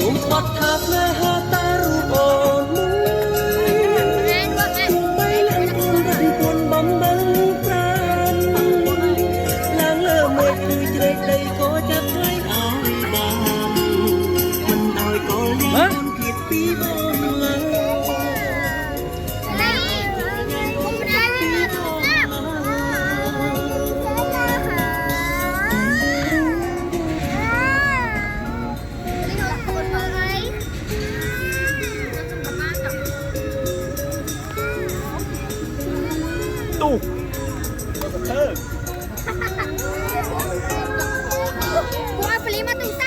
ូបបាត់ថាផ្លែហាតារូបអូនបីឡើងអូនរំពួនបំបងប្រានឡើងលើមួយគឺជ្រែកដីក៏ចាប់ថ្លៃឲ្យបានមិនឲ្យកលយ៉ាងអូនគៀតពីបងឡើយ tu Buat beli matu